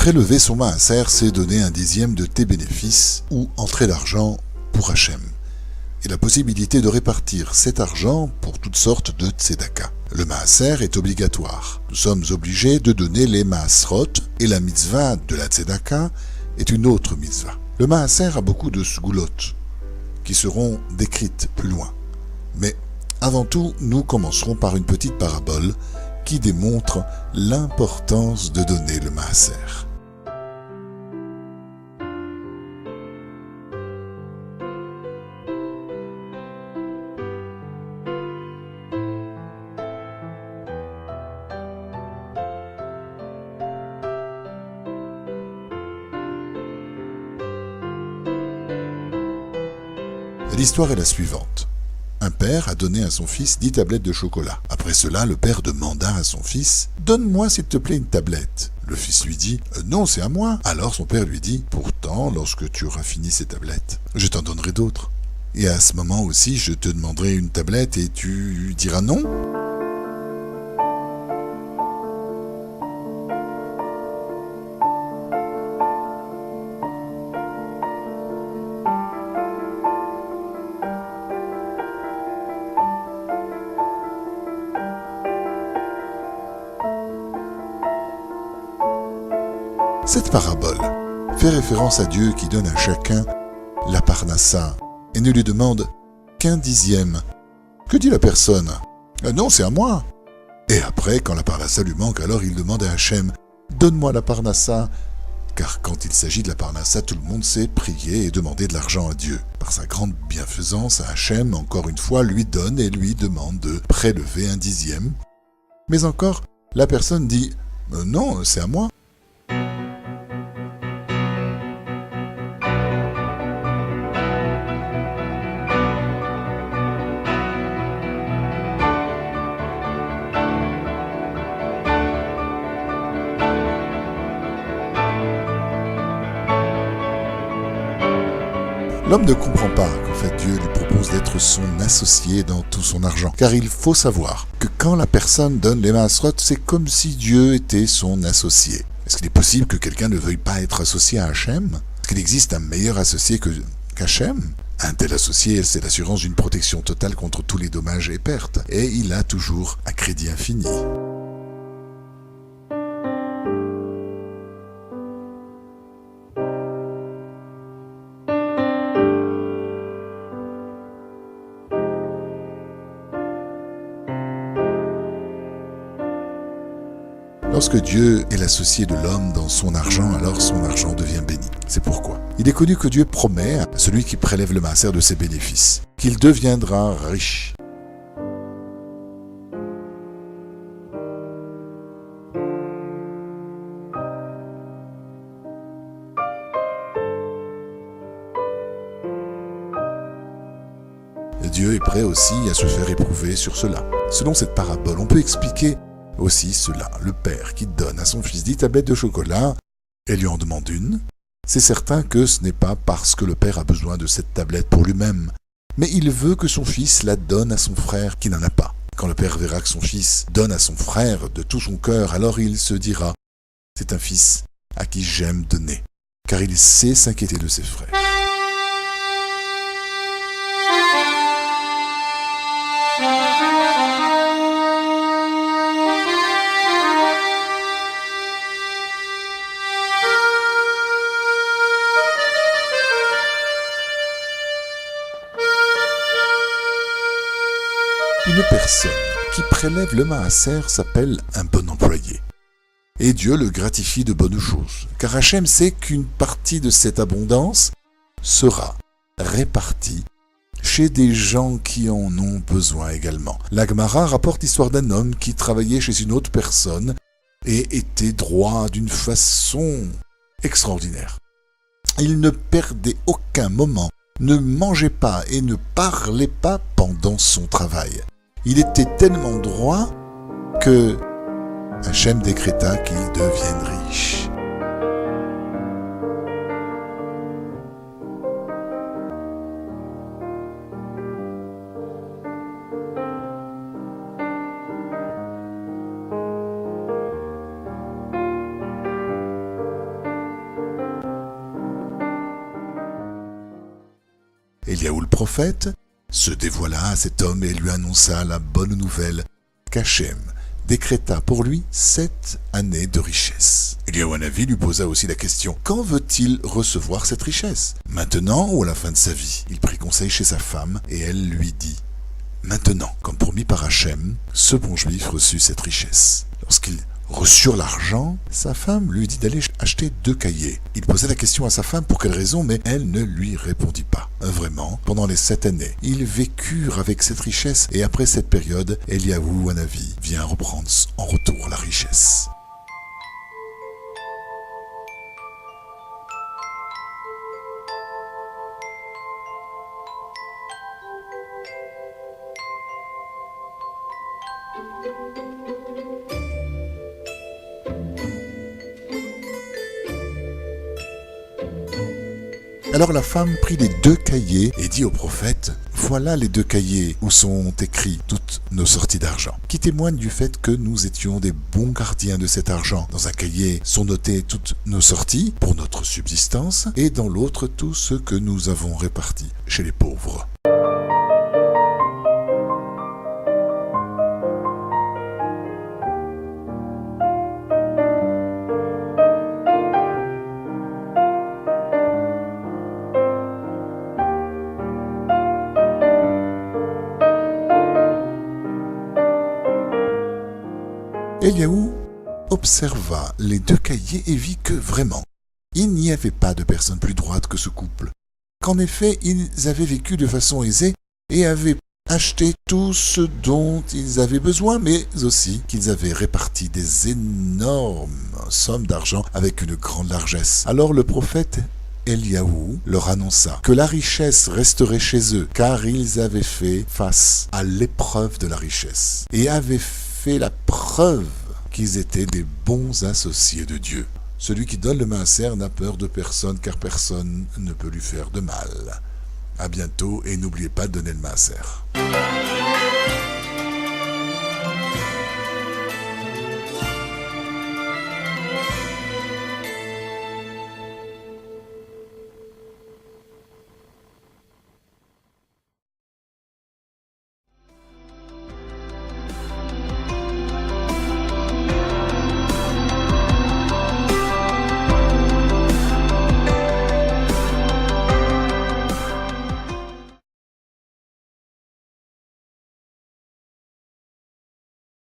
Prélever son maaser, c'est donner un dixième de tes bénéfices ou entrée d'argent pour Hachem. Et la possibilité de répartir cet argent pour toutes sortes de tzedaka. Le maaser est obligatoire. Nous sommes obligés de donner les maasrot et la mitzvah de la tzedaka est une autre mitzvah. Le maaser a beaucoup de sgulot qui seront décrites plus loin. Mais avant tout, nous commencerons par une petite parabole qui démontre l'importance de donner le maaser. L'histoire est la suivante. Un père a donné à son fils 10 tablettes de chocolat. Après cela, le père demanda à son fils « Donne-moi s'il te plaît une tablette ». Le fils lui dit « Non, c'est à moi ». Alors son père lui dit « Pourtant, lorsque tu auras fini ces tablettes, je t'en donnerai d'autres. Et à ce moment aussi, je te demanderai une tablette et tu diras non ». Cette parabole fait référence à Dieu qui donne à chacun la parnassa et ne lui demande qu'un dixième. Que dit la personne ? Non, c'est à moi. Et après, quand la parnassa lui manque, alors il demande à Hachem « Donne-moi la parnassa ». Car quand il s'agit de la parnassa, tout le monde sait prier et demander de l'argent à Dieu. Par sa grande bienfaisance, Hachem, encore une fois, lui donne et lui demande de prélever un dixième. Mais encore, la personne dit « Non, c'est à moi ». L'homme ne comprend pas qu'en fait Dieu lui propose d'être son associé dans tout son argent. Car il faut savoir que quand la personne donne les maasrot, c'est comme si Dieu était son associé. Est-ce qu'il est possible que quelqu'un ne veuille pas être associé à Hachem ? Est-ce qu'il existe un meilleur associé qu'Hachem ? Un tel associé, c'est l'assurance d'une protection totale contre tous les dommages et pertes. Et il a toujours un crédit infini. Lorsque Dieu est l'associé de l'homme dans son argent, alors son argent devient béni. C'est pourquoi il est connu que Dieu promet à celui qui prélève le maaser de ses bénéfices qu'il deviendra riche. Dieu est prêt aussi à se faire éprouver sur cela. Selon cette parabole, on peut expliquer aussi cela, le père qui donne à son fils 10 tablettes de chocolat et lui en demande une, c'est certain que ce n'est pas parce que le père a besoin de cette tablette pour lui-même, mais il veut que son fils la donne à son frère qui n'en a pas. Quand le père verra que son fils donne à son frère de tout son cœur, alors il se dira « C'est un fils à qui j'aime donner », car il sait s'inquiéter de ses frères. Une personne qui prélève le maaser s'appelle un bon employé. Et Dieu le gratifie de bonnes choses, car Hachem sait qu'une partie de cette abondance sera répartie chez des gens qui en ont besoin également. La Gemara rapporte l'histoire d'un homme qui travaillait chez une autre personne et était droit d'une façon extraordinaire. Il ne perdait aucun moment, ne mangeait pas et ne parlait pas pendant son travail. Il était tellement droit que Hachem décréta qu'il devienne riche. Eliaou le prophète se dévoila à cet homme et lui annonça la bonne nouvelle qu'Hachem décréta pour lui 7 années de richesse. Eliaou Hanavi lui posa aussi la question: quand veut-il recevoir cette richesse? Maintenant ou à la fin de sa vie? Il prit conseil chez sa femme et elle lui dit: maintenant, comme promis par Hachem, ce bon juif reçut cette richesse. Lorsqu'ils reçurent l'argent, sa femme lui dit d'aller acheter 2 cahiers. Il posa la question à sa femme pour quelle raison, mais elle ne lui répondit pas. Vraiment, pendant les 7 années, ils vécurent avec cette richesse et après cette période, Eliaou Hanavi vient reprendre en retour la richesse. Alors la femme prit les 2 cahiers et dit au prophète: voilà les 2 cahiers où sont écrits toutes nos sorties d'argent, qui témoignent du fait que nous étions des bons gardiens de cet argent. Dans un cahier sont notées toutes nos sorties pour notre subsistance et dans l'autre tout ce que nous avons réparti chez les pauvres. Eliaou observa les 2 cahiers et vit que vraiment, il n'y avait pas de personne plus droite que ce couple, qu'en effet ils avaient vécu de façon aisée et avaient acheté tout ce dont ils avaient besoin, mais aussi qu'ils avaient réparti des énormes sommes d'argent avec une grande largesse. Alors le prophète Eliaou leur annonça que la richesse resterait chez eux, car ils avaient fait face à l'épreuve de la richesse et avaient fait la preuve qu'ils étaient des bons associés de Dieu. Celui qui donne le maaser n'a peur de personne, car personne ne peut lui faire de mal. À bientôt et n'oubliez pas de donner le maaser.